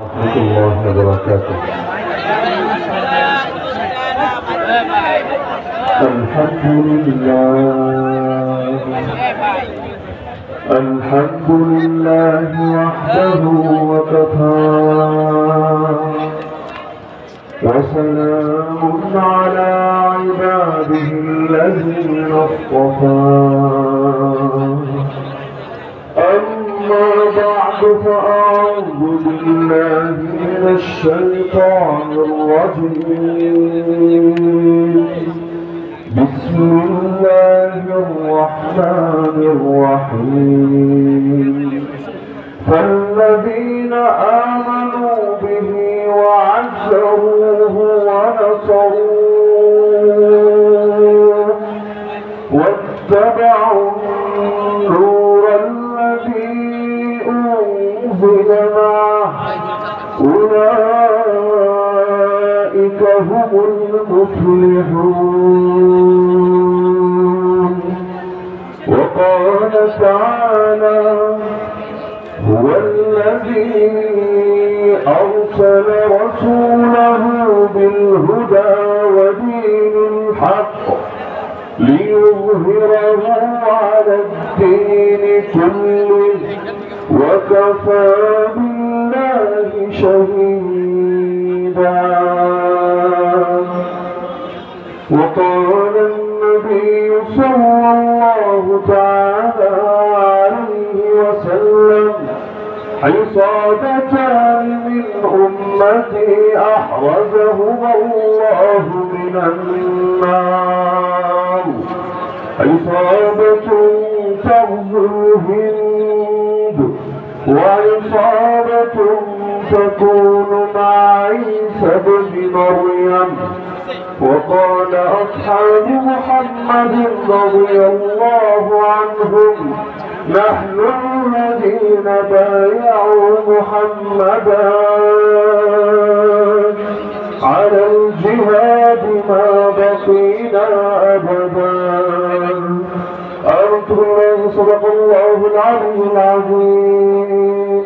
ورحمة الله وبركاته. الحمد لله وحده وكفى، وسلام على عباده الذين اصطفى. أما بعد فأعوذ بالله من الشيطان الرجيم. بسم الله الرحمن الرحيم. فالذين آمنوا به وعزروه ونصروه واتبعوا النور الذي أنزل معه أولئك هم المفلحون. وقال تعالى: هو الذي أرسل رسوله بالهدى ودين الحق ليظهره على الدين كله وكفى بالله شهيدا. وقال النبي صلى الله تعالى عليه وسلم: عصابتان من أمتي أحرزهما الله من النار، عصابة تغزو الهند، وعصابة تكون مع عيسى بن مريم. وقال أصحاب محمد رضي الله عنهم: نحن الذين بايعوا محمدا على الجهاد ما بقينا أبدا. أرجو الله صدق الله العلي العظيم،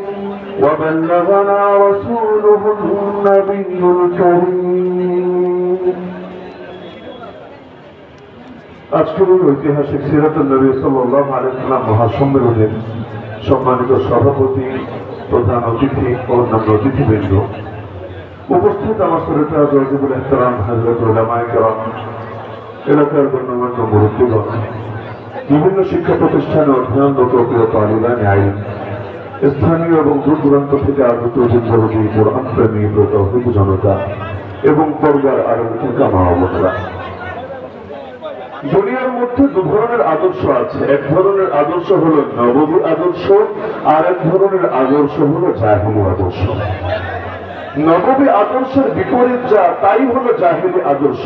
وبلغنا رسوله النبي الكريم। আজকের ঐতিহাসিক সিরাতুন নবী সাল্লাল্লাহু আলাইহি ওয়াসাল্লাম মহাসম্মেলনের সম্মানিত সভাপতি, প্রধান অতিথি ও অন্যান্য অতিথিবৃন্দ, উপস্থিত আমার শ্রোতা ওয়াজিবুল ইহতিরাম হযরত উলামায়ে কেরাম, এলাকার গণ্যমান্য মুরব্বিগণ, বিভিন্ন শিক্ষা প্রতিষ্ঠানে অধ্যয়নরত প্রিয় তালিবানে আইন, স্থানীয় এবং দূর দূরান্ত থেকে আগত জিন্দাবাদী কোরআন প্রেমী প্রতাহিক জনতা এবং পর্দার আরো মা বোনেরা, দুনিয়ার মধ্যে দু ধরনের আদর্শ আছে। এক ধরনের আদর্শ হলো নববী আদর্শ, আর এক ধরনের আদর্শ হলো জাহিলি আদর্শ। নববী আদর্শের বিপরীত যা, তাই হলো জাহিলি আদর্শ।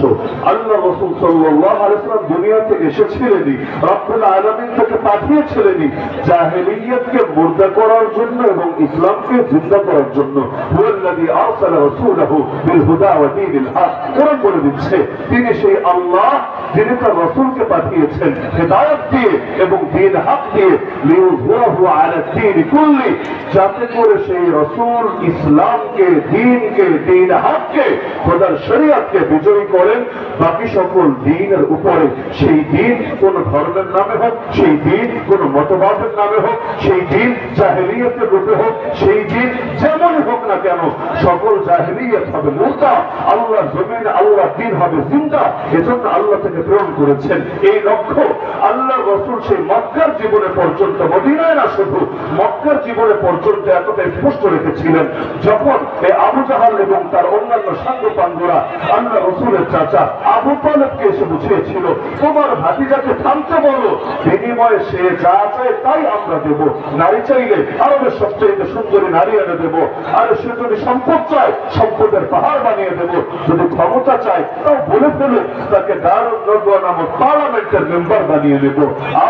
আল্লাহ রাসূল সাল্লাল্লাহু আলাইহি ওয়াসাল্লাম দুনিয়াতে এসেছিলেনই, রব্বুল আলামিন তাকে পাঠিয়েছিলেনই জাহিলিয়াতকে মুর্দা করার জন্য এবং ইসলামকে জিন্দা করার জন্য। হুয়াল্লাযী আরসালা রাসূলাহু বিল হুদা ওয়া দীনিল হক। কোরআন বলে দিচ্ছে তিনি সেই আল্লাহ যিনি তার রাসূলকে পাঠিয়েছেন হিদায়াত দিয়ে এবং দ্বীন হক দিয়ে, লিইয়ুযহিরাহু আলা দ্বীন কুল্লি, যাতে করে সেই রাসূল ইসলামকে, দ্বীনকে, দ্বীন হককে, খোদার শরীয়তকে বিজয়ী করেন বাকি সকল দ্বীনের উপরে। সেই দ্বীন কোন ধর্মের নামে হোক, সেই দ্বীন কোন মতবাদের নামে হোক, সেই দ্বীন জাহেলিয়াতের রূপে হোক, সেই দ্বীন যেমনই হোক না কেন, সকল জাহেলিয়াত হবে মুর্দা, আল্লাহ জমিনে আল্লাহ দ্বীন হবে জিন্দা। এজন্য আল্লাহ থেকে প্রেরণ করেছেন এই লক্ষ্য। আল্লাহ রাসূল সেই মক্কার জীবনে পর্যন্ত, মদিনায় না শুধু, মক্কার জীবনে পর্যন্ত এতটাই স্পষ্ট রেখেছিলেন, যখন আবু জাহাল এবং তার অন্যান্য সাঙ্গপাঙ্গরা আল্লাহ রাসূলের চাচা আবু তালেবকে এসে বুঝিয়েছিল, তোমার ভাতিজাকে থামতে বলো, বিনিময়ে সে যা চায় তাই আমরা দেব। নারী চাইলে আরবের সবচেয়ে সুন্দরী নারী এনে দেব, আর সে যদি সম্পদ চায় সম্পদের পাহাড় বানিয়ে দেব, যদি ক্ষমতা চায় তাও বলে ফেলে তাকে দারুন নদওয়া নামক পার্লামেন্টের মেম্বার বানিয়ে দেব।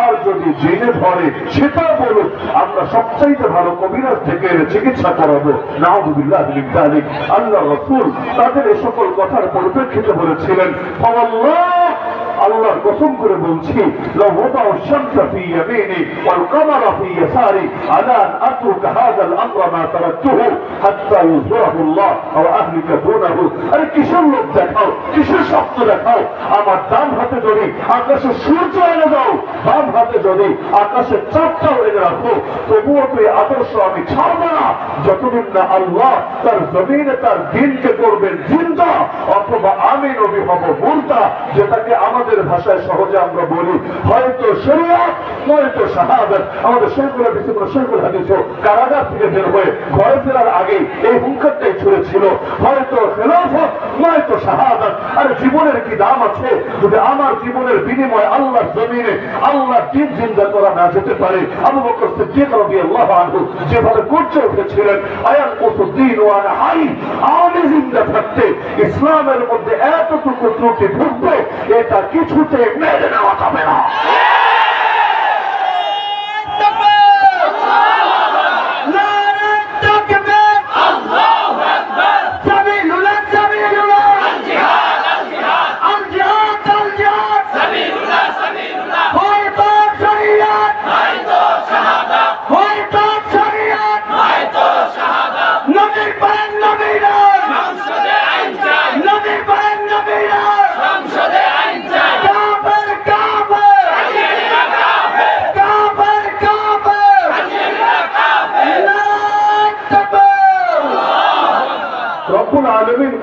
আর যদি জেনে ধরে সেটাও বলুক, আমরা সবচাইতে ভালো কবিরাজ থেকে চিকিৎসা করাবো। নাউযুবিল্লাহ মিন যালিক। আল্লাহ রাসূল তাদের এই সকল কথার পরিপ্রেক্ষিতে বলেছিলেন, আল্লাহর কসম করে বলছি লাউ ওয়াদাউ শামসা ফি ইয়ামিনি ওয়াল কামারা ফি ইয়াসারি আলা আন আতরুকা হাযাল আমরা মা তারাকতুহু হাত্তা ইউযরাহু আল্লাহ ওয়া আহলিকা দুনাহু। আরে কিসের লোক দেখাও, কিসের শক্ত দেখাও? আমার ডান হাতে যদি আকাশে সূর্য এনে দাও, বাম হাতে যদি আকাশের চাঁদটাও এনে রাখো, তবুও তো এই আদর্শ আমি ছাড়ব না যতদিন না আল্লাহ তার জমিনে তার দিনকে করবেন জিন্দা, অথবা আমি নবী হব মুর্দা, যেটাকে আমাদের ভাষায় সহজে আমরা বলি হয়তো শরিয়ত নয়তো শাহাদাত। আমাদের শেখুল হাদিস শেখুল হাদিস কারাগার থেকে বের হয়ে ঘরে ফেরার আগেই এই হুঙ্কারটাই ছুড়েছিল, হয়তো খেলাফত নয়তো শাহাদাত। আরে জীবনের কি দাম আছে যদি আমার জীবনের বিনিময়ে আল্লাহর জমিনে আল্লাহর দিন জিন্দা করা না যেতে পারে? আবু বকর সিদ্দিক রাদিয়াল্লাহু আনহু যেভাবে গর্জে উঠেছিলেন, আয়াল কুসুদ্দিন ওয়া হাই, আমি জিন্দা থাকতে ইসলামের মধ্যে এতটুকু ত্রুটি ঢুকবে এটা কিছুতে মেনে নেওয়া যাবে না।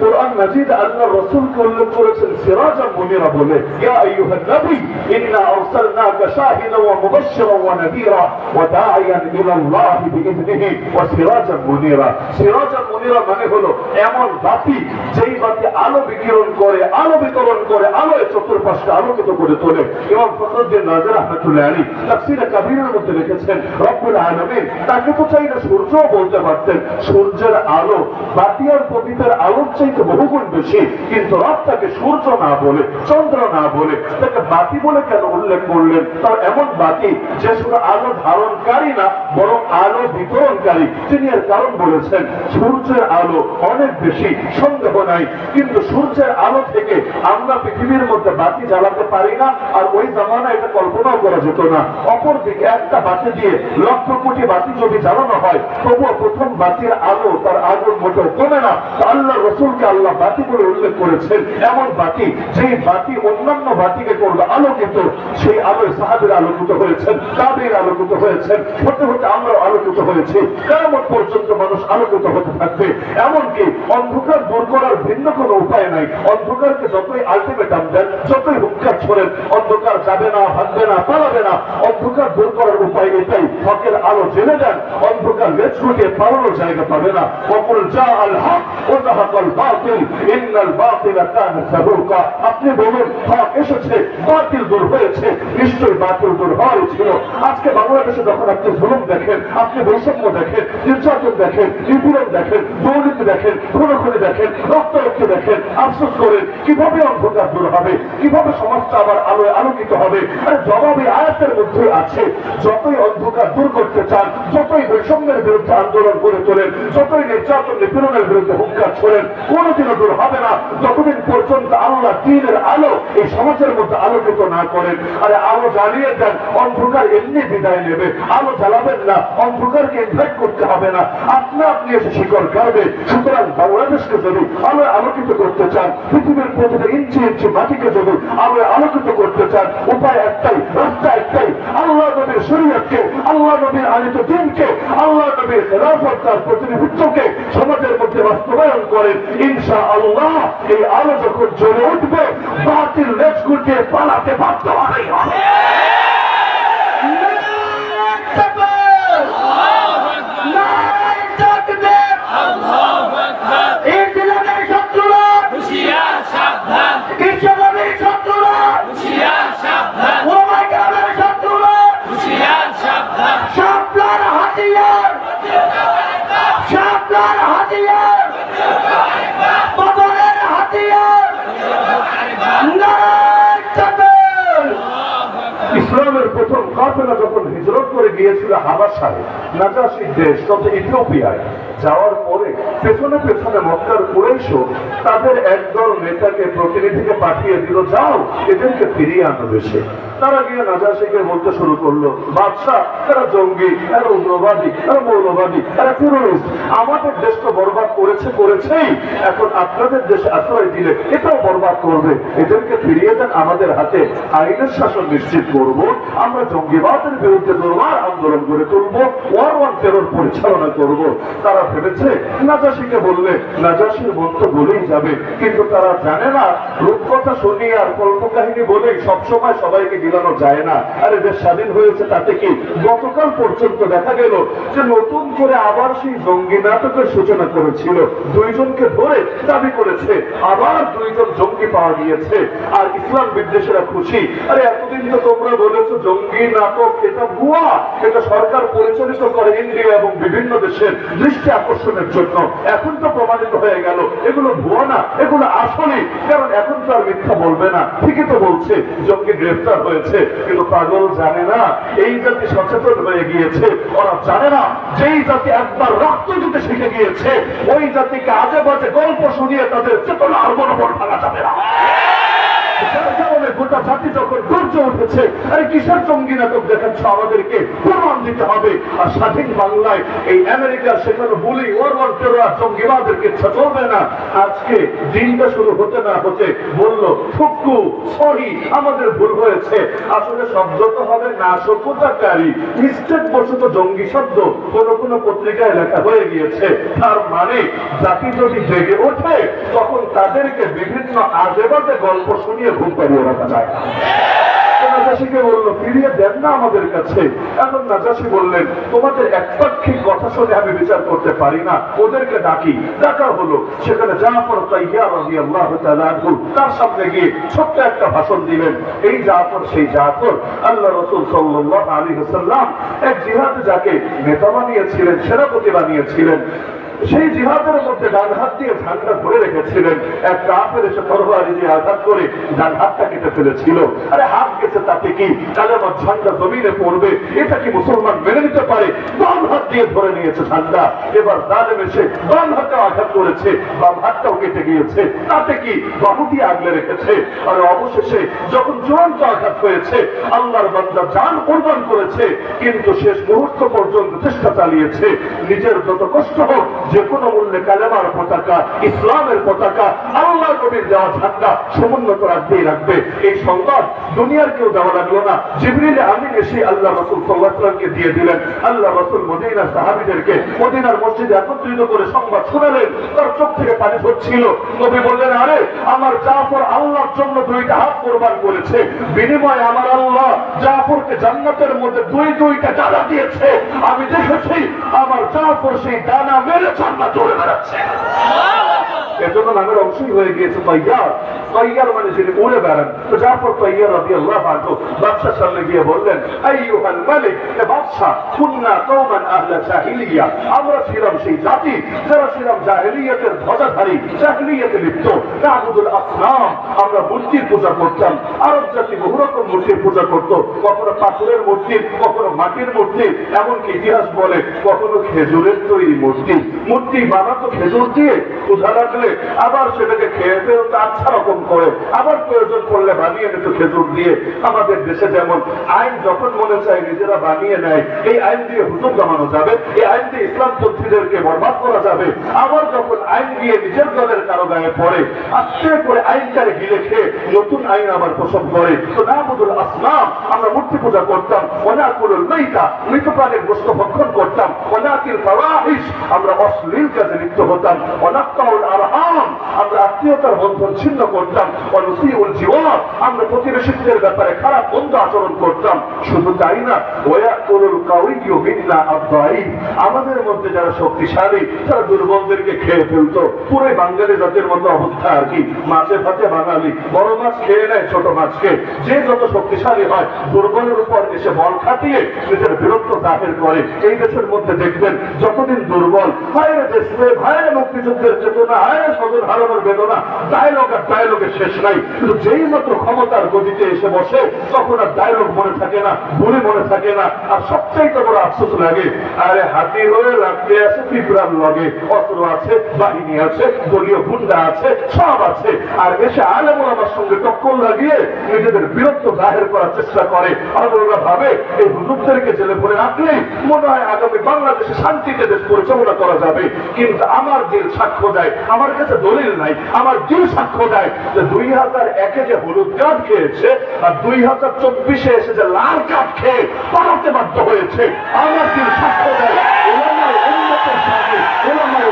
কুরআন মাজিদ আল্লাহ রাসূলকে উল্লেখ করেছেন সিরাজাম মুনিরা বলে, ইয়া আইয়ুহান নবী ইন্না আরসালনাকা শাহিদান ওয়া মুবাশশিরান ওয়া নাযীরা ওয়া দাঈয়ান ইলাল্লাহি বিইذনিহি ওয়া সিরাজাম মুনিরা। সিরাজাম মুনিরা মানে হলো এমন বাতি যেই বাতি আলো বিকিরণ করে, আলো বিতরণ করে, আলোয় চতুর্পাশে আলোকিত করে তোলে। ইমাম ফখরুদ্দিন রাজি রাহমাতুল্লাহ আলাইহি তাফসীরে কাবীরের মধ্যে লিখেছেন রব্বুল আলামিন তাকে তো চাইলে সূর্যও বলতে পারতেন, সূর্যের আলো বাতি আর পবিত্রের আলোর চাইতে বহুগুণ বেশি, কিন্তু রব তাকে সূর্য না বলে, চন্দ্র না বলে, তাকে বাতি বলে কেন উল্লেখ করলেন? তার এমন বাতি যে শুধু আলো ধারণকারী না বরং আলো বিতরণকারী। তিনি এর কারণ বলেছেন সূর্যের আলো অনেক বেশি, সন্দেহ নাই, কিন্তু সূর্যের আলো থেকে আমরা পৃথিবীর মধ্যে বাতি জ্বালাতে পারি না, আর ওই জামানায় এটা কল্পনাও করা যেত না। অপরদিকে একটা বাতি দিয়ে লক্ষ কোটি বাতি যদি জ্বালানো হয় তবুও প্রথম বাতির আলো তার আগুন মোটেও কমে না। আল্লাহ রসুলকে আল্লাহ বাতি বলে উল্লেখ করেছেন, এমন বাতি যেই বাতি অন্যান্য বাতিকে করবে আলোকিত, সেই আলোয় সাহাবীরা আলোকিত হয়েছেন, তাবেঈরা আলোকিত হয়েছেন, হতে হতে আমরাও আলোকিত হয়েছি। কিয়ামত পর্যন্ত মানুষ আলোকিত হতে থাকবে। এমনকি অন্ধকার দূর করার ভিন্ন কোনো উপায় নাই। অন্ধকারকে যতই আলটিমেটাম দেন, যতই হুঙ্কার ছোড়েন, অন্ধকার যাবে না, ভাঙবে না, পালাবে না। অন্ধকার দূর করার উপায় এটাই, হকের আলো জেনে দেন, অন্ধকার লেজ গুটিয়ে পালানোর জায়গা পাবে না। ওয়াকুল জাআল হক ওয়া যাহাকাল বাতিল ইন্নাল বাতিলা কানা যাহুকা। আপনি বলুন হক এসেছে, বাতিল দূর হয়েছে, নিশ্চয়ই বাতিল দূর হওয়াই ছিল। আজকে বাংলাদেশে যখন আপনি জুলুম দেখেন, আপনি বৈষম্য দেখেন, নির্যাতন দেখেন, নিপীড়ন দেখেন, দুর্নীতি দেখেন, খুনোখুনি দেখেন, রক্তারক্তি দেখেন, আফসোস করেন কিভাবে অন্ধকার দূর হবে, কিভাবে সমাজটা আবার আলোয় আলোকিত হবে। আর জবাবে আয়াতের মধ্যে আছে, যতই অন্ধকার দূর করতে চান, যতই বৈষম্যের বিরুদ্ধে আন্দোলন করে তোলেন, যতই নির্যাতন নিপীড়নের বিরুদ্ধে হুঙ্কার ছোড়েন, কোনোদিনও দূর হবে না যতদিন পর্যন্ত আল্লাহ দ্বীনের আলো এই সমাজের মধ্যে আলোকিত না করেন। আরে আলো জ্বালিয়ে দেন, অন্ধকার এমনি বিদায় নেবে। আলো জ্বালাবেন না, অন্ধকারকে ইনভাইট করতে হবে না, আপনি আপনি এসে শিকড় কাটবে। সুতরাং বাংলাদেশকে যদি আলোয় আলোকিত করতে চান, পৃথিবীর প্রতিটা ইঞ্চি ইঞ্চি মাটিকে যদি আলোয় আলোকিত করতে চান, উপায় একটাই, রাস্তা একটাই, আল্লাহ নবীর শরীয়তকে, আল্লাহ নবীর আনিত দ্বীনকে, আল্লাহ নবীর খেলাফত তার প্রতিনিধিত্বকে সমাজের মধ্যে বাস্তবায়ন করেন। ইনশাআল্লাহ এই আলো যখন জ্বলে উঠবে, বাতিল লেজ গুটিয়ে পালাতে বাধ্য হবেই হবে। ইসলামের শত্রুরা হুঁশিয়ার সাবধান, ইসলামের শত্রুরা হুঁশিয়ার সাবধান, ওমাইকামের শত্রুরা হুঁশিয়ার সাবধান। শাপলার হাতিয়ার, শাপলার হাতিয়ার, বদরের হাতিয়ার, নারায়ে তাকবীর। ইসলামের প্রথম কাফেলা যখন হিজরত করে গিয়েছিল হাবাসায়, নাজাশির দেশ তথা ইথিওপিয়ায়, যাওয়ার পরে পেছনে পেছনে মক্কার কুরাইশও তাদের একদল নেতাকে প্রতিনিধিকে পাঠিয়ে দিল, যাও এদেরকে ফিরিয়ে আনো দেশে। তারা গিয়ে নাজাশিকে বলতে শুরু করলো, বাদশাহ এরা জঙ্গি, এরা উগ্রবাদী, এরা মৌলবাদী, এরা টেরোরিস্ট, আমাদের দেশ তো বরবাদ করেছেই, এখন আপনাদের দেশে আশ্রয় দিলে এটাও বরবাদ করবে, এদেরকে ফিরিয়ে দেন, আমাদের হাতে আইনের শাসন নিশ্চিত করব, আমরা জঙ্গিবাদের বিরুদ্ধে দুর্বার আন্দোলন করে তুলবো, ওয়ার ওয়ান টেরর পরিচালনা করব। তারা ভেবেছে নাজাশিকে বললে নাজাশির মন তো বলেই যাবে, কিন্তু তারা জানে না রূপকথা শুনিয়ে আর কল্পকাহিনী বলেই সবসময় সবাইকে গিলানো যায় না। আরে দেশ স্বাধীন হয়েছে তাতে কি, গতকাল পর্যন্ত দেখা গেল যে নতুন করে আবার সেই জঙ্গি নাটকের সূচনা করেছিল, দুইজনকে ধরে দাবি করেছে আবার দুইজন জঙ্গি পাওয়া গিয়েছে, আর ইসলাম বিদ্বেষীরা খুশি। আরে এতদিন তো তোমরা বলেছো জঙ্গি নাটক এটা ভুয়া, এটা সরকার পরিচালিত করে ইন্ডিয়া এবং বিভিন্ন দেশের দৃষ্টি আকর্ষণের জন্য, এখন তো প্রমাণিত হয়ে গেল এগুলো ভুয়া না, এগুলো আসলে, কারণ এখন তো আর মিথ্যা বলবে না, ঠিকই তো বলছে জঙ্গি গ্রেফতার হয়েছে। কিন্তু পাগল জানে না এই জাতি সচেতন হয়ে গিয়েছে, ওরা জানে না যেই জাতি একবার রক্ত দিতে শিখে গিয়েছে ওই জাতিকে আজে বাজে গল্প শুনিয়ে তাদের চেতনা আর মনোবল ভাঙা যাবে না। গোটা জাতি যখন গর্জে উঠেছে, আরে কিসের জঙ্গি নাটক দেখাচ্ছ, আমাদেরকে প্রমাণ দিতে হবে। আর স্বাধীন বাংলায় এই আমেরিকা সেখানে বলি ওর টেরর জঙ্গিবাদের ইচ্ছা চলবে না। আজকে দিনটা শুরু হতে না হতে বললো থুকু সরি আমাদের ভুল হয়েছে, আসলে শব্দ তো হবে নাশকতাকারী, মিস্টেক বশত জঙ্গি শব্দ কোন কোন পত্রিকায় লেখা হয়ে গিয়েছে। তার মানে জাতি যদি জেগে ওঠে তখন তাদেরকে বিভিন্ন আজে বাজে গল্প শুনিয়ে ঘুম পাড়িয়ে রাখা যায়। নাজাশিকে বললো ফিরিয়ে দেন না আমাদের কাছে। এখন নাজাশি বললেন তোমাদের একপাক্ষিক কথা শুনে আমি বিচার করতে পারি না, ওদেরকে ডাকি। ডাকা হলো, সেখানে জাফর তাইয়ার রাদিয়াল্লাহু তাআলা আনহু তার সামনে গিয়ে ছোট্ট একটা ভাষণ দিলেন। এই জাফর সেই জাফর আল্লাহ রাসূল সাল্লাল্লাহু আলাইহি ওয়াসাল্লাম এক জিহাদে যাকে নেতা বানিয়েছিলেন, সেনাপতি বানিয়েছিলেন, সেই জিহাদের মধ্যে ডান হাত দিয়ে ঝান্ডা ধরে রেখেছিলেন। এক কাফের এসে তরবারি দিয়ে আঘাত করে ডান হাতটা কেটে ফেলেছিল। আরে হাত গেছে তাতে কি, কালেমার ঝান্ডা জমিনে পড়বে এটা কি মুসলমান মেনে নিতে পারে? বাম হাত দিয়ে ধরে নিয়েছে ঝান্ডা, এবার জালেম এসে বাম হাতে আঘাত করেছে, বাম হাতটাও কেটে গিয়েছে, তাতে কি বাহু দিয়ে আগলে রেখেছে। আর অবশেষে যখন চূড়ান্ত আঘাত হয়েছে আল্লাহর বান্দা জান কোরবান করেছে, কিন্তু শেষ মুহূর্ত পর্যন্ত চেষ্টা চালিয়েছে নিজের যত কষ্ট হোক যে কোনো মূল্যে কালেমার পতাকা, ইসলামের পতাকা, আল্লাহ নবীর দেওয়া ঝান্ডা সমুন্নত রাখতেই রাখবে। এই সংবাদ দুনিয়ার কেউ দেওয়া লাগলো না, জিবরিল আমিন এসে আল্লাহ রাসূল সাল্লাল্লাহু আলাইহি ওয়াসাল্লামকে দিয়ে দিলেন। আল্লাহ রাসূল মদিনার সাহাবীদেরকে মদিনার মসজিদে একত্রিত করে সংবাদ শোনালেন, তার চোখ থেকে পানি ঝরছিল। নবী বললেন আরে আমার জাফর আল্লাহর জন্য দুইটা হাত কোরবান করেছে, বিনিময়ে আমার আল্লাহ জাফরকে জান্নাতের মধ্যে দুইটা ডানা দিয়েছে। আমি দেখেছি আমার জাফর সেই ডানা মেরে জান্নাত চলে বেড়াচ্ছে। এজন্য নামের অংশই হয়ে গিয়েছে তাইয়ার। তাইয়ার মানে যিনি উড়ে বেড়ান। তো জাফর তাইয়ার রাদিয়াল্লাহু আনহু বাদশার সামনে গিয়ে বললেন আইয়ুহাল মালিক, হে বাদশা, কুননা কওমান আহলা জাহিলিয়া, আমরা ছিলাম সেই জাতি যারা ছিলাম জাহিলিয়াতের ধ্বজাধারী, জাহিলিয়াতে লিপ্ত। নাবুদুল আসনাম, আমরা মূর্তির পূজা করতাম। আরব জাতি বহু রকম মূর্তির পূজা করত, কখনো পাথরের মূর্তি, কখনো মাটির মূর্তি, এমনকি ইতিহাস বলে কখনো খেজুরের তৈরি মূর্তি। মূর্তি বানাতো খেজুর দিয়ে, ক্ষুধা লাগলে আবার সেটাকে খেয়ে ফেলতে আচ্ছা রকম করে, আবার প্রয়োজন পড়লে বানিয়ে নিত খেজুর দিয়ে। আমাদের দেশে যেমন আইন যখন মনে চায় নিজেরা বানিয়ে নেয়, এই আইন দিয়ে হুজুর জমানো যাবে, এই আইন দিয়ে ইসলামপন্থীদেরকে বরবাদ করা যাবে। আবার যখন আইন দিয়ে নিজের দলের কারো গায়ে পড়ে, আস্তে করে আইনটারে গিলে খেয়ে নতুন আইন আবার প্রসব করে। তো নাবুদুল আসনাম, আমরা মূর্তি পূজা করতাম। ওয়ানাকুলুল মাইতা, মৃত প্রাণীর গোশত ভক্ষণ করতাম। ওয়ানাকিল ফাওয়াহিশ, আমরা অশ্লীল কাজে লিপ্ত হতাম। ওয়ানাক্তাউল আরহাম, আমরা আত্মীয়তার বন্ধন ছিন্ন করতাম। ওয়ানুসিউল জিওয়ার, আমরা প্রতিবেশীদের ব্যাপারে খারাপ বন্ধ আচরণ করতাম। শুধু তাই না, ওয়ায়াকুলুল কাউইয়্যু মিন্না আদ-দাঈফ, আমাদের মধ্যে যারা শক্তিশালী তারা দুর্বলদেরকে খেয়ে ফেলতো। পুরো বাঙালি জাতির মতো অবস্থা আর কি, মাছে ভাতে বাঙালি, বড় মাছ খেয়ে নেয় ছোট মাছকে। যে যত শক্তিশালী হয় দুর্বলের উপর এসে বল খাটিয়ে নিজের বীরত্ব জাহির করে। এই দেশের মধ্যে দেখবেন যতদিন দুর্বল, হায় দেশে ভাইয়ের মুক্তিযুদ্ধের চেতনা, হায় স্বজন হারানোর বেদনা, ডায়লগ আর ডায়লগের শেষ নাই। কিন্তু যেই মাত্র ক্ষমতার গদিতে এসে বসে তখন আর ডায়লগ মনে থাকে না, বলে মনে থাকে না। আর সবচাইতে বড় আফসোস লাগে, আরে হাতি হয়ে রাখতে আছে পিঁপড়ার লগে, অস্ত্র আছে, বাহিনী আছে, দলীয় গুন্ডা আছে, সব আছে, আর এসে আলেম ওলামার সঙ্গে টক্কর লাগিয়ে নিজেদের বীরত্ব জাহের করার চেষ্টা করে। আর ওরা ভাবে এই হুজুরদেরকে জেলে ভরে রাখলেই মনে হয় আগামী বাংলাদেশে শান্তিতে দেশ পরিচালনা করা যাবে। কিন্তু আমার দিল সাক্ষ্য দেয়, আমার কাছে দলিল নাই, আমার দিল সাক্ষ্য দেয় যে 2001-এ যে হলুদ কার্ড খেয়েছে আর 2024-এ এসে যে লাল কার্ড খেয়ে পালাতে বাধ্য হয়েছে, আমার দিল সাক্ষ্য দেয়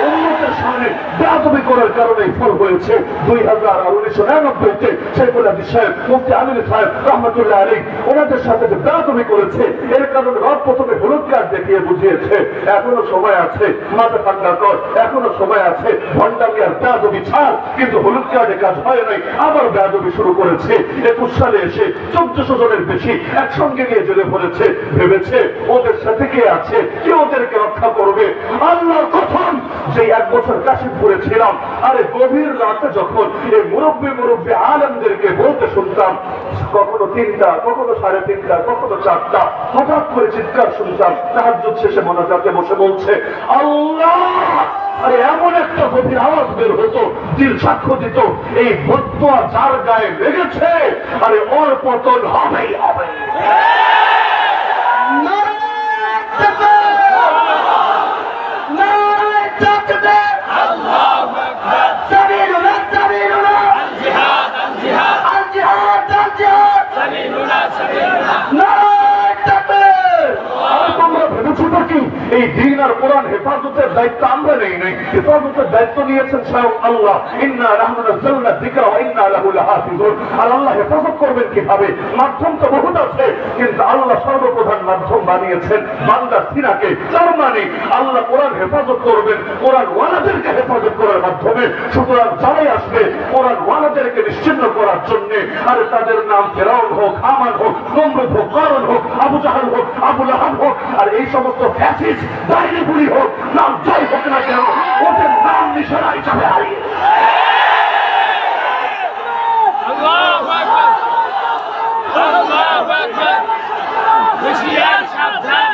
উন্নতের সামনে বেয়াদবি করার কারণে ফল হয়েছে। 2000 আর 1999-তে শেখুল হাদিস সাহেব, মুফতি আমির সাহেব রহমতুল্লাহ আলাইহি ওনাদের সাথে যে বেয়াদবি করেছে, এর কারণে রব প্রথমে হলুদ কার্ড দেখিয়ে বুঝিয়েছে এখনো সময় আছে, মাথা ঠান্ডা কর, এখনো সময় আছে, ভণ্ডামি আর বেয়াদবি ছাড়। কিন্তু হলুদ কার্ডে কাজ হয় নাই, আবার বেয়াদবি শুরু করেছে। 21 সালে এসে 1400 জনের বেশি একসঙ্গে নিয়ে জেলে ভরেছে, ভেবেছে ওদের সাথে কে আছে, কে ওদেরকে রক্ষা করবে। আল্লাহর কসম, যে 1 বছর কাশিমপুরে ছিলাম, আরে গভীর রাতে যখন এই মুরব্বী আলেমদেরকে বলতে শুনতাম, কখনো 3টা, কখনো 3:30, কখনো 4টা, হঠাৎ করে চিৎকার শুনতাম, তাহাজ্জুদ শেষে মোনাজাতে বসে বলছে আল্লাহ। আরে এমন একটা গভীর আওয়াজ বের হতো, দিল সাক্ষ্য দিত এই বদুয়া যার গায়ে লেগেছে, আরে ওর পতন হবেই হবে। এই দিন আর কোরআন হেফাজতের দায়িত্ব আমরা নেই নাই, হেফাজতের দায়িত্ব নিয়েছেন স্বয়ং আল্লাহ। ইন্না নাহনু নাযালনা যিকরা ওয়া ইন্না লাহু লাহাফিজুন। আর আল্লাহ হেফাজত করবেন কিভাবে? মাধ্যম তো বহুত আছে, কিন্তু আল্লাহ সর্বপ্রধান মাধ্যম বানিয়েছেন বান্দার সিনাকে। তার মানে আল্লাহ কোরআন হেফাজত করবেন কোরআন ওয়ালাদেরকে হেফাজত করার মাধ্যমে। সুতরাং যারাই আসবে কোরআন ওয়ালাদেরকে নিশ্চিহ্ন করার জন্য, আর তাদের নাম ফেরাউন হোক, হামান হোক, নমরুদ হোক, কারুন হোক, আবু জাহল হোক, আবু লাহাব হোক, আর এই সমস্ত ফ্যাসিস্ট বাইরেগুলি হোক, নাম যাই হোক না কেন, ওদের নাম নিশানা হিসাবে হারিয়ে আল্লাহু আকবার, আল্লাহু আকবার। হুশিয়ার সাবধান,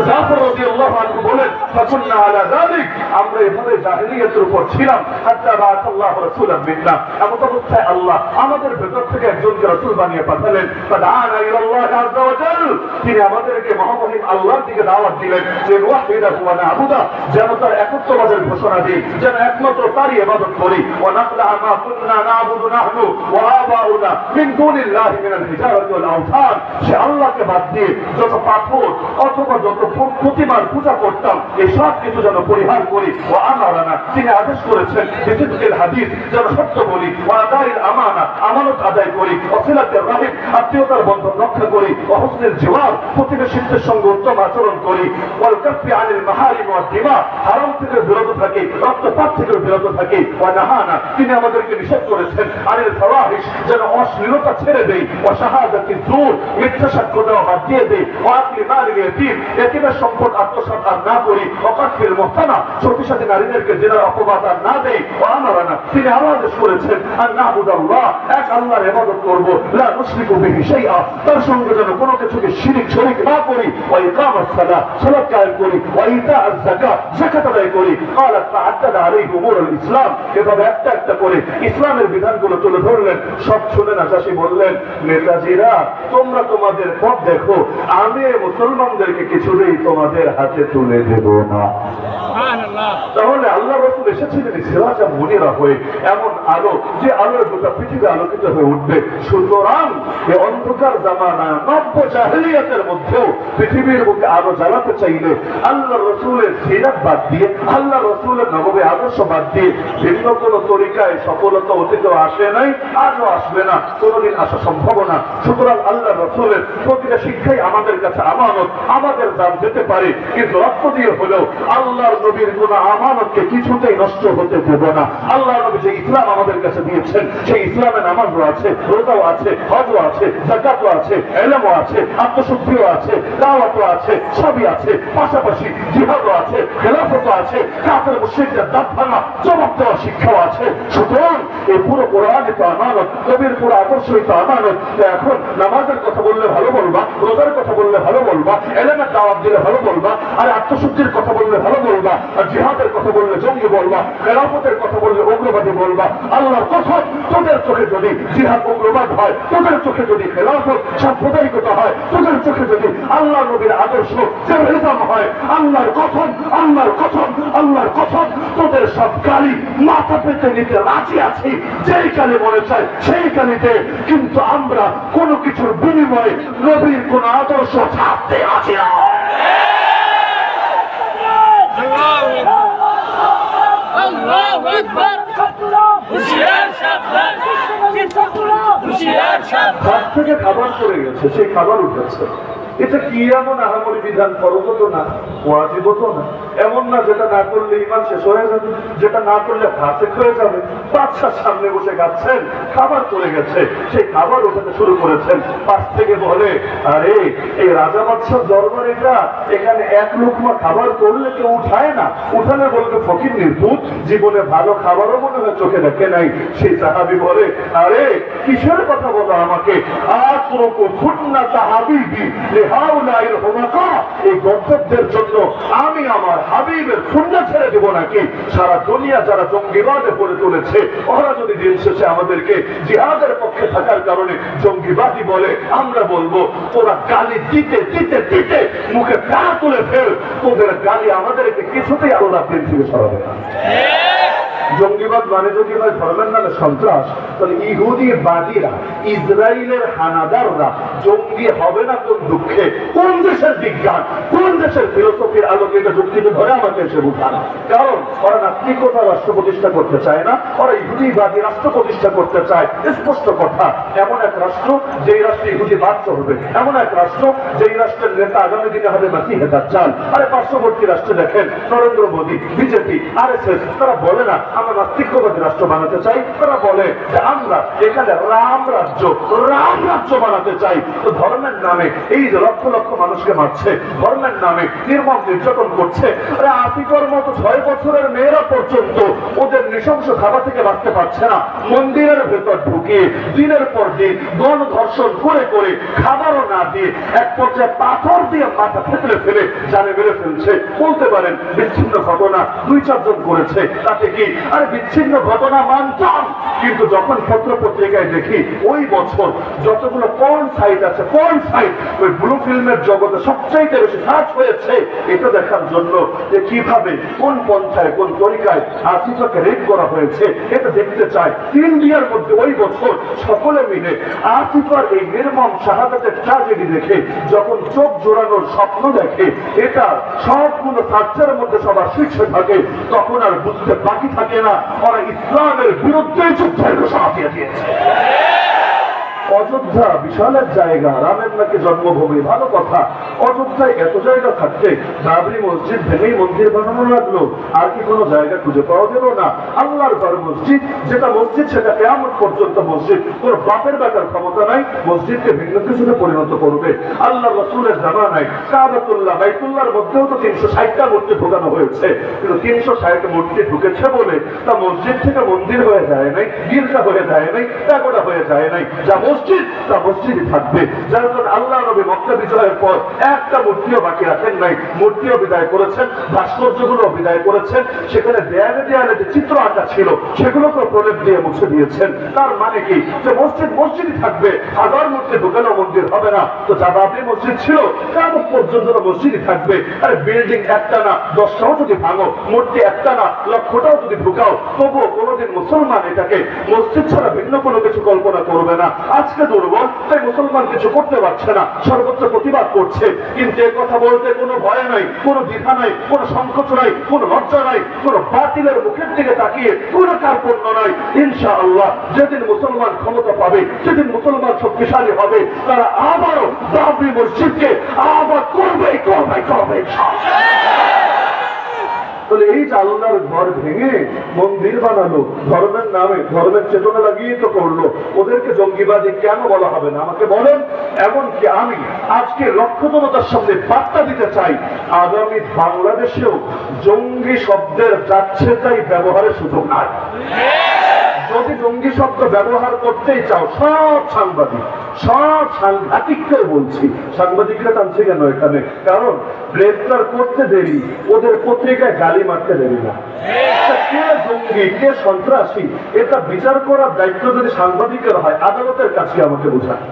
জাফর রাদিয়াল্লাহু আনহু বলেন, ফাকুন্না আলা যালিক, আমরা এভাবে জাহেলিয়াতের উপর ছিলাম, হাত্তা বাআতাল্লাহু রাসূলান মিন্না, এমন অবস্থায় আল্লাহ আমাদের ভেতর থেকে একজনকে রাসূল বানিয়ে পাঠালেন। ফাদাআনা ইলাল্লাহি আযজা ওয়া জাল, তিনি আমাদেরকে মহামহিম আল্লাহর দিকে দাওয়াত দিলেন যে ওয়াহিদাহু ওয়া না'বুদা, যেন তার একত্ববাদের ঘোষণা দিই, যেন একমাত্র তারই ইবাদত করি। ওয়া নাখলা মা কুননা না'বুদু নাহনু ওয়া আবাউনা মিন দুনিল্লাহি মিনাল হিজারাতি ওয়াল আওথান, সে আল্লাহকে বাদ দিয়ে যত পাথর অথবা যত প্রতিমার পূজা করতাম এই সব কিছু যেন পরিহার করি। ও আমারানা, তিনি আদেশ করেছেন বিসিদকিল হাদিস, যেন সত্য বলি, ও আদাইল আমানা, আমানত আদায় করি, ওসিলাতুর রাহিম, আত্মীয়তার বন্ধন রক্ষা করি, ও হুসনুল জিওয়ার, প্রতিবেশীদের সঙ্গে উত্তম আচরণ করি, ওয়াল কাফি আনিল মাহারিম ওয়াদ দিমা, হারাম থেকে বিরত থাকি, রক্তপাত থেকে বিরত থাকি। ও নাহানা, তিনি আমাদেরকে নিষেধ করেছেন আনিল ফাওয়াহিশ, যেন অশ্লীলতা ছেড়ে দেই, ও শাহাদাতি জুর, মিথ্যা সাক্ষ্য দেওয়া বাদ দিয়ে দেই, ও আকলি মালিল ইয়াতীম, এতিমের সম্পদ আত্মসাৎ আর না করি, ও কাতফিল মুহসানা, সতীসাথী নারীদেরকে জিনার অপবাদ আর না দেই। ও আমারানা, তিনি আরো আদেশ করেছেন আন না'বুদাল্লাহ, এক আল্লাহর ইবাদত করব, লা নুশরিকু বিহি শাইআ, তার সঙ্গে যেন কোনো কিছুকে শিরিক শরীক না করি। ওয়া ইকামাস সালাহ, সালাত কায়েম করি। ওয়া ইতাআজ যাকাত, যাকাত আদায় করি। ক্বালাত ফাআদ্দাদা আলাইহি উমুরুল ইসলাম, এভাবে একটা একটা করে ইসলামের বিধানগুলো তুলে ধরলেন। সব শুনে নাজাশী বললেন, নেতাজিরা তোমরা তোমাদের পথ দেখো, আমি মুসলমানদেরকে কিছুতেই তোমাদের হাতে তুলে দেব না। তাহলে আল্লাহ রাসূল এসেছিলেন সিরাজা মুনিরা হয়ে, এমন আলো যে আলোয় গোটা পৃথিবী আলোকিত হয়ে উঠবে। সুতরাং এই অন্ধকার জামানা নব্য জাহেলিয়াতের মধ্যেও পৃথিবীর বুকে আলো জ্বালাতে চাইলে আল্লাহ রাসূলের সিরাত বাদ দিয়ে, আল্লাহ রাসূলের নববী আদর্শ বাদ দিয়ে ভিন্ন কোন তরিকায় সফলতা অতীতেও আসে নাই, আজও আসবে না, কোনোদিন আসা সম্ভব না। সুতরাং আল্লাহ রাসূলের প্রতিটা শিক্ষাই আমাদের কাছে আমানত, আমাদের দাম যেতে পারে, কিন্তু রক্ত দিয়ে হলেও আল্লাহর নবীর কোন আমানতকে কিছুতেই নষ্ট হতে দেব না। আল্লাহ নবী যে ইসলাম আমাদের কাছে দিয়েছেন, সেই ইসলামে নামাজও আছে, রোজাও আছে, হজও আছে, যাকাতও আছে, ইলমও আছে, আত্মশুদ্ধিও আছে, দাওয়াতও আছে, সবই আছে। পাশাপাশি জিহাদও আছে, খেলাফতও আছে, কাফের মুশরিকদের দাঁত ভাঙা জবাব দেওয়ার শিক্ষাও আছে। সুতরাং এই পুরো কোরআন তো আমানত, নবীর পুরো আদর্শই তো আমানত। এখন নামাজের কথা বললে ভালো বলবা, রোজার কথা বললে ভালো বলবা, ইলমের দাওয়াত দিলে ভালো বলবা, আর আত্মশুদ্ধির কথা বললে ভালো বলবা, আর জিহাদের কথা বললে জঙ্গি বলবা, খেলাফতের কথা বললে উগ্রবাদী বলবা। আল্লাহর কথা, তোদের চোখে যদি জিহাদ উগ্রবাদ হয়, তোদের চোখে যদি খেলাফত সাম্প্রদায়িকতা হয়, তোদের চোখে যদি আল্লাহ নবীর আদর্শ টেররিজম হয়, আল্লাহর কথন, আল্লাহর কথন, আল্লাহর কথন, তোদের সব গালি মাথা পেতে নিতে রাজি আছি। যেই গালি মনে চায় সেই গালিতে, কিন্তু আমরা কোনো কিছুর বিনিময়ে নবীর কোন আদর্শ ছাড়তে আছি না। আল্লাহু আকবার। হুশিয়ার সাবধান, হুশিয়ার সাবধান। হাত থেকে খাবার পড়ে গেছে, সেই খাবার উঠেছে। এটা কি এমন আহামরি বিধান? ফরজ তো না, ওয়াজিব তো না, এমন না যেটা না করলে ইমান শেষ হয়ে যাবে, যেটা না করলে ফাসিক হয়ে যাবে। বাদশার সামনে বসে খাচ্ছেন, খাবার পড়ে গেছে, সেই খাবার ওঠাতে শুরু করেছেন। পাশ থেকে বলে, আরে এই রাজা বাদশার দরবার এটা, এখানে এক লুকমা খাবার পড়লে কেউ উঠায় না, উঠালে বলবে ফকির নির্বুত, জীবনে ভালো খাবারও মনে হয় চোখে দেখে নাই। সেই সাহাবি বলে, আরে কিসের কথা বলো আমাকে? আতরকু সুন্নাত হাবিবি লিহাউলাইল হুমাকা, এই গন্তব্যের জন্য আমি আমার হাবিবের সুন্নাত ছেড়ে দেব নাকি? সারা দুনিয়া যারা জঙ্গিবাদে পড়ে তুলেছে, ওরা যদি দিন শেষে আমাদেরকে জিহাদের পক্ষে থাকার কারণে জঙ্গিবাদী বলে, আমরা বলবো তোরা গালি দিতে দিতে দিতে মুখে ফেরা তুলে ফেল, তোদের গালি আমাদেরকে কিছুতেই আল্লাহ দিন থেকে সরাবে না। জঙ্গিবাদ মানে যদি হয় ধর্মের নামে সন্ত্রাস, তাহলে ইহুদি বাদীরা, ইসরায়েলের হানাদাররা জঙ্গি হবে না কোন দুঃখে? কোন দেশের বিজ্ঞান, কোন দেশের ফিলোসফির আলোকে এটা যুক্তিতে ধরে আমাকে এসে বুঝান? কারণ ওরা নাস্তিকতা রাষ্ট্র প্রতিষ্ঠা করতে চায় না, ওরা ইহুদিবাদী রাষ্ট্র প্রতিষ্ঠা করতে চায়। স্পষ্ট কথা, এমন এক রাষ্ট্র যেই রাষ্ট্রে ইহুদিবাদ চলবে, এমন এক রাষ্ট্র যেই রাষ্ট্রের নেতা আগামী দিনে হবে মাসিহে দাজ্জাল। আরে পার্শ্ববর্তী রাষ্ট্রে দেখেন নরেন্দ্র মোদী, বিজেপি, আরএসএস, তারা বলে না আমরা নাস্তিকবাদী রাষ্ট্র বানাতে চাই, তারা বলে যে আমরা এখানে রাম রাজ্য বানাতে চাই। তো ধর্মের নামে এই যে লক্ষ লক্ষ মানুষকে মারছে, ধর্মের নামে নির্মম নির্যাতন করছে, আরে আফিকর মতো 6 বছরের মেয়েরা পর্যন্ত ওদের নৃশংস খাবার থেকে বাঁচতে পারছে না। মন্দিরের ভেতর ঢুকিয়ে দিনের পর দিন গণ ধর্ষণ করে করে খাবারও না দিয়ে এক পর্যায়ে পাথর দিয়ে মাথা ফেলে ফেলে জানে মেরে ফেলছে। বলতে পারেন বিচ্ছিন্ন ঘটনা 2-4 জন করেছে, তাতে কি? আরে বিচ্ছিন্ন ঘটনা মানতাম, কিন্তু যখন পত্র পত্রিকায় দেখি ওই বছর যতগুলো পর্ন সাইট আছে, পর্ন সাইট ওই ব্লু ফিল্মের জগতে সবচাইতে বেশি সার্চ হয়েছে, এটা দেখার জন্য যে কিভাবে কোন পন্থায় কোন তরিকায় আসিফাকে রেপ করা হয়েছে, এটা দেখতে চাই। ইন্ডিয়ার মধ্যে ওই বছর সকলে মিলে আসিফার এই নির্মম শাহাদাতের ট্র্যাজেডি দেখে যখন চোখ জোড়ানোর স্বপ্ন দেখে, এটা সবগুলো সার্চের মধ্যে সবার শীর্ষে থাকে, তখন আর বুঝতে বাকি থাকে না ওরা ইসলামের বিরুদ্ধে যুদ্ধের ঘোষণা দিয়ে দিয়েছে। অযোধ্যা বিশাল এক জায়গা, রামের নাকি জন্মভূমি, ভালো কথা। অযোধ্যায় এত জায়গা থাকতে বাবরি মসজিদ ভেঙেই মন্দির বানানো লাগলো, আর কি কোনো জায়গা খুঁজে পাওয়া গেল না? আল্লাহর ঘর মসজিদ, যেটা মসজিদ সেটা কিয়ামত পর্যন্ত মসজিদ, কোনো বাপের বেটার ক্ষমতা নাই মসজিদকে ভিন্ন কিছুতে পরিণত করবে। আল্লাহ রাসূলের জামানায় কাবাতুল্লাহ বাইতুল্লাহর মধ্যেও তো 360টা মূর্তি ঢোকানো হয়েছে, কিন্তু 360 মূর্তি ঢুকেছে বলে তা মসজিদ থেকে মন্দির হয়ে যায় নাই, গির্জা হয়ে যায় নাই, প্যাগোডা হয়ে যায় নাই। যা মসজিদ তা মসজিদই থাকবে। যার জন্য আল্লাহ নবী মক্কা বিজয়ের পর একটা মূর্তিও বাকি রাখেন নাই, মূর্তিও বিদায় করেছেন, ভাস্কর্যগুলো বিদায় করেছেন, সেখানে দেয়ালে দেয়ালে যে চিত্র আঁকা ছিল সেগুলোকে প্রলেপ দিয়ে মুছে দিয়েছেন। তার মানে কি? যে মসজিদ মসজিদই থাকবে, হাজার মূর্তি ঢুকানো মন্দির হবে না। তো যা বাবরি মসজিদ ছিল কিয়ামত পর্যন্ত মসজিদই থাকবে। আরে বিল্ডিং একটা না 10টাও যদি ভাঙো, মূর্তি একটা না 1,00,000টাও যদি ঢুকাও, তবুও কোনোদিন মুসলমান এটাকে মসজিদ ছাড়া ভিন্ন কোনো কিছু কল্পনা করবে না। আজকে দুর্বল তাই মুসলমান কিছু করতে পারছে না, সর্বোচ্চ প্রতিবাদ করছে, কিন্তু এ কথা বলতে কোনো ভয় নাই, কোনো দ্বিধা নাই, কোনো সংকোচ নাই, কোনো লজ্জা নাই, কোনো বাতিলের মুখের দিকে তাকিয়ে কোনো কার্পণ্য নাই। ইনশাআল্লাহ যেদিন মুসলমান ক্ষমতা পাবে, যেদিন মুসলমান শক্তিশালী হবে, তারা আবারও বাবরি মসজিদকে আবার করবে। বলে এই যে আল্লাহর ঘর ভেঙে মন্দির বানালো, ধর্মের নামে ধর্মের চেতনা লাগিয়ে তো করলো, ওদেরকে জঙ্গিবাদী কেন বলা হবে না আমাকে বলেন? এমনকি আমি আজকে লক্ষ জনতার সামনে বার্তা দিতে চাই, আগামী বাংলাদেশেও জঙ্গি শব্দের যাচ্ছে তাই ব্যবহারের সুযোগ নাই। যদি জঙ্গি শব্দ ব্যবহার করতেই চাও, সব সাংঘাতিককে বলছি, সাংবাদিকরা টানছে কেন এখানে? কারণ গ্রেফতার করতে দেরি, ওদের পত্রিকায় গালি মারতে দেরি না। কে জঙ্গি কে সন্ত্রাসী এটা বিচার করার দায়িত্ব যদি সাংবাদিকের হয়, আদালতের কাছে আমাকে বোঝায়।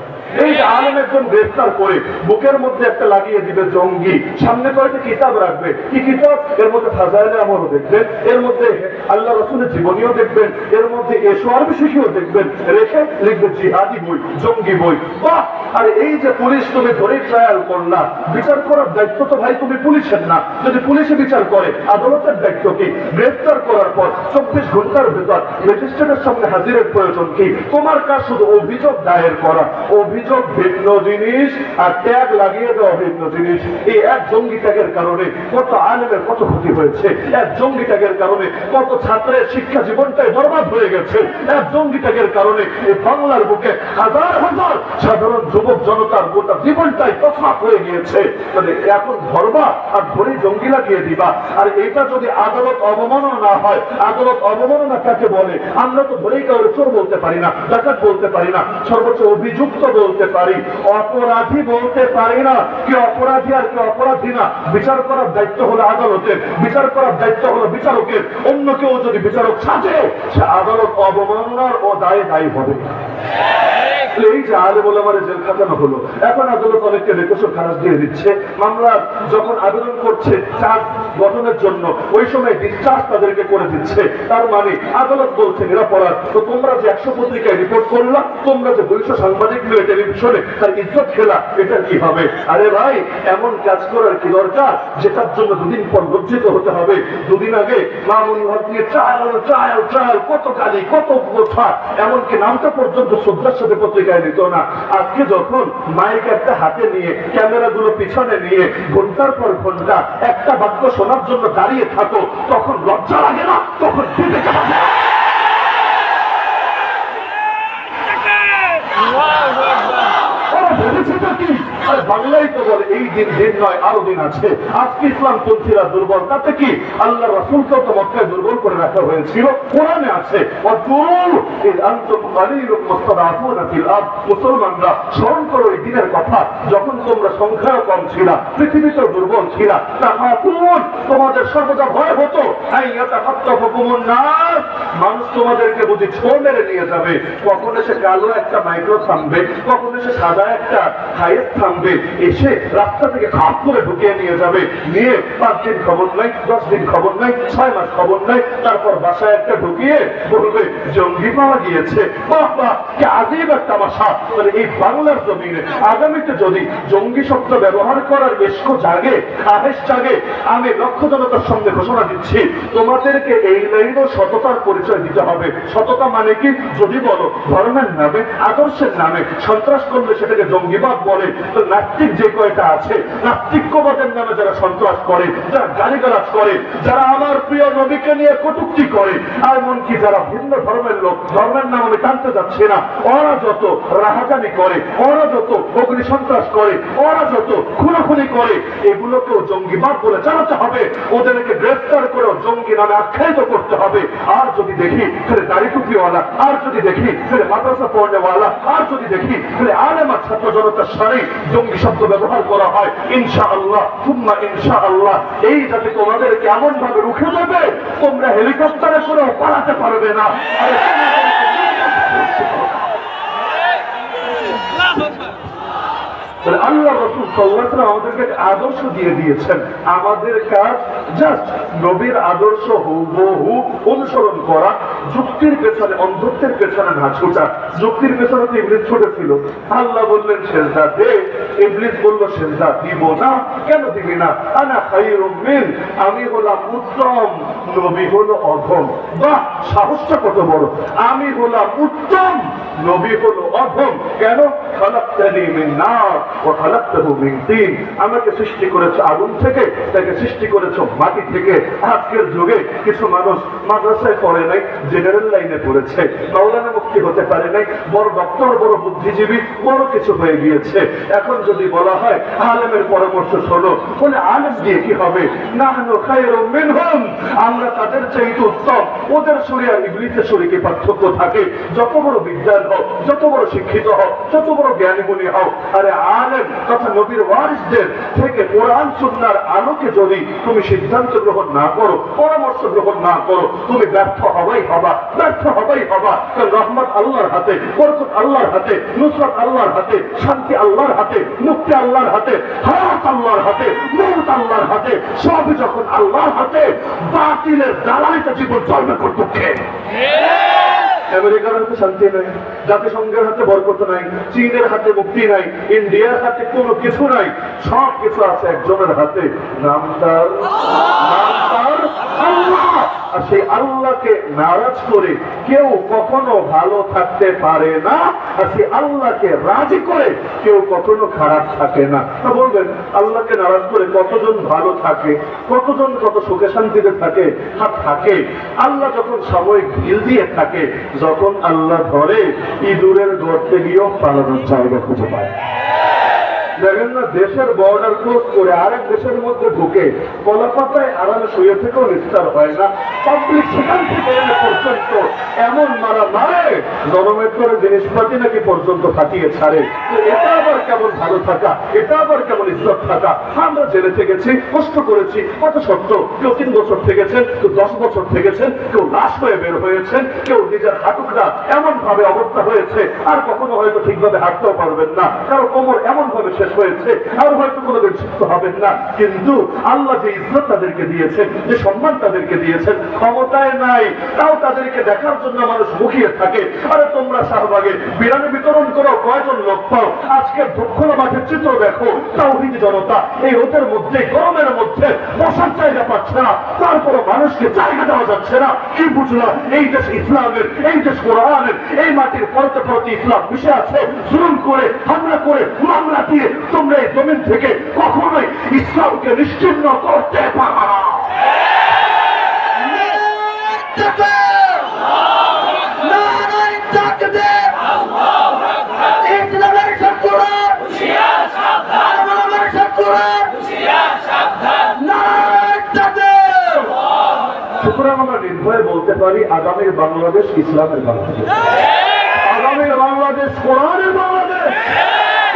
এই আলেম একজন গ্রেফতার করে বুকের মধ্যে একটা লাগিয়ে দিবে জঙ্গি, সামনে কয়েকটা কিতাব রাখবে, কি কিতাব? এর মধ্যে ফাজাইলে আমলও দেখবেন, এর মধ্যে আল্লাহ রাসূলের জীবনীও দেখবেন, এর মধ্যে এশওয়ার বিষয়ও দেখবেন, রেখে লিখবে জিহাদি বই, জঙ্গি বই। বাহ! আর এই যে পুলিশ তুমি ধরে ট্রায়াল করলা, বিচার করার দায়িত্ব তো ভাই তুমি পুলিশের না। যদি পুলিশে বিচার করে, আদালতের দায়িত্ব কি? গ্রেফতার করার পর 24 ঘন্টার ভেতর ম্যাজিস্ট্রেটের সামনে হাজিরের প্রয়োজন কি? তোমার কাজ শুধু অভিযোগ দায়ের করা। অভিযোগ ভিন্ন জিনিস আর ট্যাগ লাগিয়ে দেওয়া ভিন্ন জিনিস। এই এক জঙ্গি ট্যাগের কারণে কত আলেমের কত ক্ষতি হয়েছে, এক জঙ্গি ট্যাগের কারণে কত ছাত্রের শিক্ষা জীবনটাই বরবাদ হয়ে গেছে, এক জঙ্গি ট্যাগের কারণে এই বাংলার বুকে হাজার হাজার সাধারণ যুবক জনতার গোটা জীবনটাই তছনছ হয়ে গিয়েছে। মানে এখন ধরবা আর ধরে জঙ্গি লাগিয়ে দিবা। আর এটা যদি আদালত অবমাননা না হয়, আদালত অবমাননা কাকে বলে? আমরা তো ধরেই কাউকে চোর বলতে পারি না, ডাকাত বলতে পারি না, সর্বোচ্চ অভিযুক্ত বলতে পারি, অপরাধী বলতে পারি না। কি অপরাধী আর কি অপরাধী না বিচার করার দায়িত্ব হলো আদালতের, বিচার করার দায়িত্ব হলো বিচারকের। অন্য কেউ যদি বিচারক সাজে, সে আদালত অবমাননার ও দায়ে দায়ী হবে। এই যে আলেম ওলামারে জেল খাটানো হলো, এখন আদালত অনেককে বেকসুর খালাস দিয়ে দিচ্ছে। মামলা যখন আবেদন করছে চার্জ গঠনের জন্য, ওই সময় ডিসচার্জ তাদেরকে করে দিচ্ছে। তার মানে আদালত বলছে নিরাপরাধ। তো তোমরা যে 100 পত্রিকায় রিপোর্ট করলা, তোমরা যে 200 সাংবাদিক মিলে টেলিভিশনে তার ইজ্জত খেলা, এটা কি হবে? আরে ভাই, এমন কাজ করার কি দরকার যেটার জন্য দুদিন পর লজ্জিত হতে হবে? দুদিন আগে মামুন হক নিয়ে ট্রায়াল কত গালি, কত কথা, এমনকি নামটা পর্যন্ত শ্রদ্ধার সাথে পত্রিকায় নিত না। আজকে যখন মাইক একটা হাতে নিয়ে, ক্যামেরাগুলো পিছনে নিয়ে ঘন্টার পর ঘন্টা একটা বাক্য শোনার জন্য দাঁড়িয়ে থাকো, তখন লজ্জা লাগে না? তখন বিবেক লাগে না? বাংলায় তো বলে এই দিন দিন নয়, আরো দিন আছে। আজকে ইসলামপন্থীরা দুর্বল, তাতে কি? আল্লাহ রাসূলকেও তো মক্কায় দুর্বল করে রাখা হয়েছিল। কোরআনে আছে, মুসলমানরা স্মরণ করো এই দিনের কথা, যখন তোমরা সংখ্যাও কম ছিল, পৃথিবীতেও দুর্বল ছিল, তোমাদের সর্বদা ভয় হতো মানুষ তোমাদেরকে বুঝি ছো মেরে নিয়ে যাবে। কখন এসে কালো একটা মাইক্রো থামবে, কখন এসে সাদা একটা হাইয়ের থামবে, এসে রাস্তা থেকে খাপ করে ঢুকিয়ে নিয়ে যাবে। নিয়ে 5 দিন খবর নাই, 10 দিন খবর নাই, 6 মাস খবর নাই, তারপর বাসায় একটা ঢুকিয়ে বলবে জঙ্গি পাওয়া গিয়েছে। বাহ বাহ, কি আজীব একটা ভাষা। মানে এই বাংলার জমিনে আগামীতে যদি জঙ্গি শব্দ ব্যবহার করার এস্ক জাগে, আহেস জাগে, আমি লক্ষ জনতার সামনে ঘোষণা দিচ্ছি, তোমাদেরকে এই লাইনেও সততার পরিচয় দিতে হবে। সততা মানে কি? যদি বলো ধর্মের নামে, আদর্শের নামে সন্ত্রাস করলে সেটাকে জঙ্গিবাদ বলে, তো নাস্তিক যে কয়টা আছে, নাস্তিক্যবাদের নামে যারা সন্ত্রাস করে, যারা গালিগালাজ করে, যারা আমার প্রিয় নবীকে নিয়ে কটূক্তি করে, আর এমনকি যারা ভিন্ন ধর্মের লোক, ধর্মের নাম আমি টানতে যাচ্ছি না, ওরা যত রাহাজানি করে, ওরা যত অগ্নি সন্ত্রাস করে, ওরা যত খুনোখুনি করে, এগুলোকেও জঙ্গিবাদ বলে জানাতে হবে। ওদেরকে গ্রেফতার করেও জঙ্গি নামে আখ্যায়িত করতে হবে। আর যদি দেখি তাহলে দাড়ি টুপিওয়ালা, আর যদি দেখি তাহলে মাদ্রাসা পড়নেওয়ালা, আর যদি দেখি তাহলে আলেমা ছাত্র জনতার সাথে জঙ্গি শব্দ ব্যবহার করা হয়, ইনশাআল্লাহ সুম্মা ইনশাআল্লাহ এই জাতি তোমাদেরকে এমন ভাবে রুখে দেবে, তোমরা হেলিকপ্টারে করেও পালাতে পারবে না। আল্লাহ রাসূল সাল্লাল্লাহু আলাইহি ওয়াসাল্লাম আমাদেরকে আদর্শ দিয়ে দিয়েছেন। আমাদের কাজ জাস্ট নবীর আদর্শ হুবহু অনুসরণ করা, যুক্তির পেছনে, অন্ধত্বের পেছনে না ছোটা। যুক্তির পেছনে তো ইবলিস ছুটেছিল। আল্লাহ বললেন সেজদা দে, ইবলিস বলল সেজদা দিব না। কেন দিবি না? আনা খায়রুম মিন, আমি হলাম উত্তম, নবী হলো অধম। বাহ, সাহসটা কত বড়! আমি হলাম উত্তম, নবী হলো অধম। কেন? খালাকতানি মিন নার ওয়া খালাকতাহু মিন তিন, আমাকে সৃষ্টি করেছো আগুন থেকে, তাকে সৃষ্টি করেছো মাটি থেকে। আজকের যুগে কিছু মানুষ মাদ্রাসায় পড়ে নাই, জেনারেল লাইনে পড়েছে, মাওলানা মুফতি হতে পারে নাই, বড় ডক্টর, বড় বুদ্ধিজীবী, বড় কিছু হয়ে গিয়েছে। এখন যদি বলা হয় আলেমের পরামর্শ শোনো, বলে আলেম দিয়ে কি হবে? নাহনু খায়রুম মিনহুম, আমরা তাদের চাইতে উত্তম। ওদের শরী আর ইবলিসের শরী কি পার্থক্য থাকে? যত বড় বিদ্যান হও, যত বড় শিক্ষিত হও, যত বড় জ্ঞানী গুণী হও, আরে আলেম তথা নবীর ওয়ারিসদের থেকে কোরআন সুন্নাহর আলোকে যদি তুমি সিদ্ধান্ত গ্রহণ না করো, পরামর্শ গ্রহণ না করো, তুমি ব্যর্থ হবাই হবা, ব্যর্থ হবাই হবা। কারণ রহমত আল্লাহর হাতে, বরকত আল্লাহর হাতে, নুসরত আল্লাহর হাতে, শান্তি আল্লাহর হাতে, মুক্তি আল্লাহর হাতে, হায়াত আল্লাহর হাতে, মওত আল্লাহর হাতে। সবই যখন আল্লাহর হাতে, বাতিলের দালালিতে জীবন চলবে করতে। আমেরিকার হাতে শান্তি নাই, জাতিসংঘের হাতে বরকত নাই, চীনের হাতে মুক্তি নাই, ইন্ডিয়ার হাতে কোনো কিছু নাই, সব কিছু আছে একজনের হাতে, নাম তার আল্লাহ। আর সেই আল্লাহকে নারাজ করে কেউ কখনো ভালো থাকতে পারে না, আর সেই আল্লাহকে রাজি করে কেউ কখনো খারাপ থাকে না। বলবেন আল্লাহকে নারাজ করে কতজন ভালো থাকে, কতজন কত সুখে শান্তিতে থাকে? থাকে। আল্লাহ যখন সাময়িক ঢিল দিয়ে থাকে, যখন আল্লাহ ধরে ইঁদুরের গর্তে গিয়েও পালানোর জায়গা খুঁজে পায়। দেখেন না, দেশের বর্ডার ক্রস করে আরেক দেশের মধ্যে ঢুকে কলাপাতায় আরামে শুয়ে থেকেও নিস্তার হয় না, পাবলিক সেখান থেকে এনে পর্যন্ত এমন মারা মারে, জনমের করে জিনিসপাতি নাকি পর্যন্ত ফাটিয়ে ছাড়ে। এটা আবার কেমন ভালো থাকা, এটা আবার কেমন ইজ্জত থাকা? আমরা জেলে থেকেছি, কষ্ট করেছি, কত সত্য। কেউ 3 বছর থেকেছেন, কেউ 10 বছর থেকেছেন, কেউ লাশ হয়ে বের হয়েছেন, কেউ নিজের হাঁটুকটা এমন ভাবে অবস্থা হয়েছে আর কখনো হয়তো ঠিকভাবে হাঁটতেও পারবেন না, কারো কোমর এমন ভাবে শেষ হয়েছে আর হয়তো কোনোদিন সুস্থ হবেন না। কিন্তু আল্লাহ যে ইজ্জত তাদেরকে দিয়েছেন, যে সম্মান তাদেরকে দিয়েছেন, ক্ষমতায় নাই তাও তাদেরকে দেখার জন্য মানুষ মুখিয়ে থাকে। আরে তোমরা শাহবাগে বিরানি বিতরণ করো, কয়জন লোক পাও? আজকে দক্ষিণা মাঠের চিত্র দেখো, তাওহীদ জনতা এই রোদের মধ্যে, গরমের মধ্যে বসার জায়গা পাচ্ছে না, তারপরে মানুষকে জায়গা দেওয়া যাচ্ছে না। কি বুঝলাম? এই দেশ ইসলামের, এই দেশ কোরআনের, এই মাটির পরতে পরতে ইসলাম মিশে আছে। জুলুম করে, হামলা করে, মামলা দিয়ে তোমরা এই জমিন থেকে কখনোই ইসলামকে নিশ্চিহ্ন করতে পারবে না। সুতরাং আমরা নির্ভয়ে বলতে পারি আগামীর বাংলাদেশ ইসলামের বাংলাদেশ, আগামীর বাংলাদেশ কোরআনের বাংলাদেশ।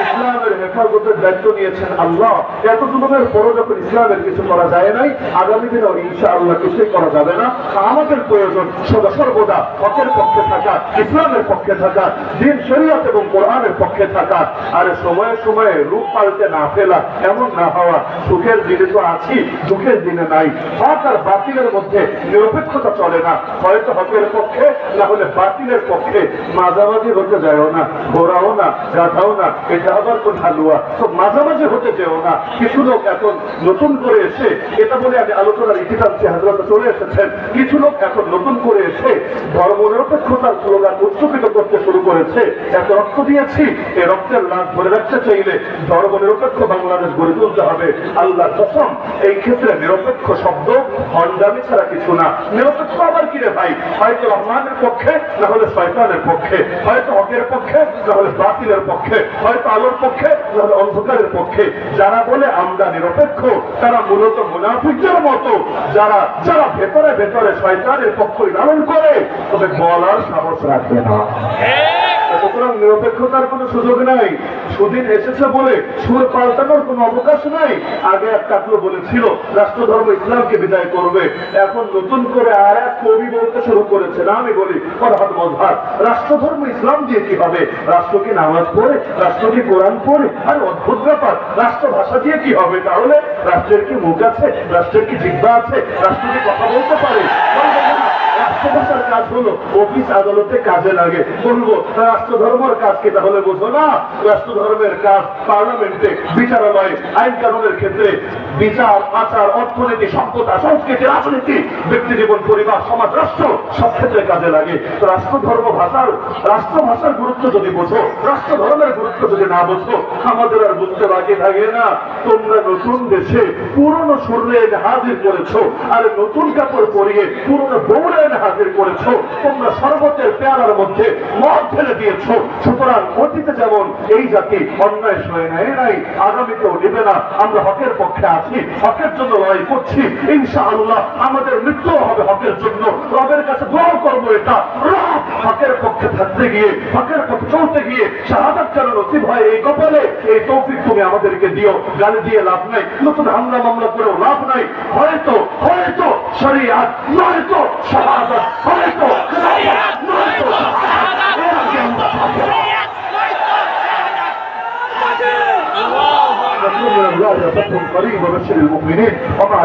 ইসলামের হেফাজতের দায়িত্ব নিয়েছেন আল্লাহ। এত জুলুমের পরও যখন ইসলামের কিছু করা যায় নাই, আগামী দিনে ইনশাআল্লাহ কিছুই করা যাবে না। আমাদের প্রয়োজন সদা সর্বদা হকের পক্ষে থাকা, ইসলামের পক্ষে থাকা, দ্বীন শরীয়ত এবং কোরআনের পক্ষে থাকা। আর সময়ে সময়ে রূপ পাল্টে না ফেলা, এমন না হওয়া। সুখের দিনে তো আছি, দুঃখের দিনে নাই। হক আর বাতিলের মধ্যে নিরপেক্ষতা চলে না, হয়তো হকের পক্ষে, না হলে বাতিলের পক্ষে। মাঝামাঝি হতে যায়ও না, ঘোরাও না, গাধাও না, এটা আবার কোন হালুয়া। তো মাঝামাঝি হতে যেও না। কিছু লোক এখন নতুন করে এসে, এটা বলে আমি আলোচনার ইতি টানছি, হাজরাতে চলে এসেছেন, কিছু লোক এখন নতুন করে এসে ধর্ম নিরপেক্ষতার স্লোগান উচ্চকিত করতে শুরু করেছে। এত রক্ত দিয়েছি, এই রক্তের লাশ ধরে রাখতে চাইলে ধর্ম নিরপেক্ষ বাংলাদেশ গড়ে তুলতে হবে। আল্লাহ কসম, এই ক্ষেত্রে নিরপেক্ষ শব্দ ভণ্ডামি ছাড়া কিছু না। নিরপেক্ষ আবার কি রে ভাই? হয়তো রহমানের পক্ষে, না হলে শয়তানের পক্ষে, হয়তো হকের পক্ষে, না হলে বাতিলের পক্ষে, হয়তো আলোর পক্ষে, না হলে অন্ধকারের পক্ষে। যারা বলে আমরা নিরপেক্ষ, তারা মূলত মুনাফিকদের মতো, যারা যারা ভেতরে ভেতরে শয়তানের পক্ষই লালন করে, তবে বলার সাহস রাখবে না। সুতরাং নিরপেক্ষতার কোনো সুযোগ নাই। সুদিন এসেছে বলে সুর পাল্টানোর কোনো অবকাশ নাই। আগে এক কাকলো বলেছিল রাষ্ট্রধর্ম ইসলামকে বিদায় করবে, এখন নতুন করে আর এক কবি বলতে শুরু করেছে। না, আমি বলি ফরহাদ মজহার, রাষ্ট্রধর্ম ইসলাম দিয়ে কি হবে? রাষ্ট্র কি নামাজ পড়ে? রাষ্ট্র কি কোরআন পড়ে? আর অদ্ভুত ব্যাপার, রাষ্ট্র ভাষা দিয়ে কি হবে? তাহলে রাষ্ট্রের কি মুখ আছে? রাষ্ট্রের কি জিহ্বা আছে? রাষ্ট্র কি কথা বলতে পারে? রাষ্ট্র ভাষার কাজ হলো অফিস আদালতে কাজে লাগে। বলবো রাষ্ট্রধর্মের কাজ কি তাহলে বোঝো না? রাষ্ট্রধর্মের কাজ পার্লামেন্টে, বিচারালয়ে, আইন কানুনের ক্ষেত্রে, বিচার, আচার, অর্থনীতি, সম্পদ, সংস্কৃতি, রাজনীতি, ব্যক্তি জীবন, পরিবার, সমাজ, রাষ্ট্র সব ক্ষেত্রে কাজে লাগে। তো রাষ্ট্রধর্ম ভাষার, রাষ্ট্রভাষার গুরুত্ব যদি বোঝো, রাষ্ট্র ধর্মের গুরুত্ব যদি না বোঝো, আমাদের আর বুঝতে বাকি থাকে না। তোমরা নতুন দেশে পুরনো শরীরে এনে হাজির করেছো, আর নতুন কাপড় পরিয়ে পুরনো বউরে এনে হাজির করেছো। তোমরা শরবতের পেয়ালার মধ্যে মদ ফেলে দিয়েছো। সুতরাং অতীতে যেমন এই জাতি অন্যায় সয়ে নেয় নাই, আগামীতেও নেবে না। আমরা হকের পক্ষে আছি, হকের জন্য লড়াই করছি। ইনশাআল্লাহ আমাদের মৃত্যু হবে হকের জন্য। রবের কাছে দোয়া করবো এটা, রব হকের পক্ষে থাকতে গিয়ে, হকের পক্ষে চলতে গিয়ে শাহাদাত যেন নসিব হয় এই কপালে। এই তৌফিক তুমি আমাদেরকে দিও। গালি দিয়ে লাভ নাই, নতুন হামলা মামলা করেও লাভ নাই। হয়তো হয়তো শরিয়াত, নয়তো শাহাদাত, হয়তো শরিয়াত, নয়তো শাহাদাত। এর আগে আমরা قريب وبشر المؤمنين ومع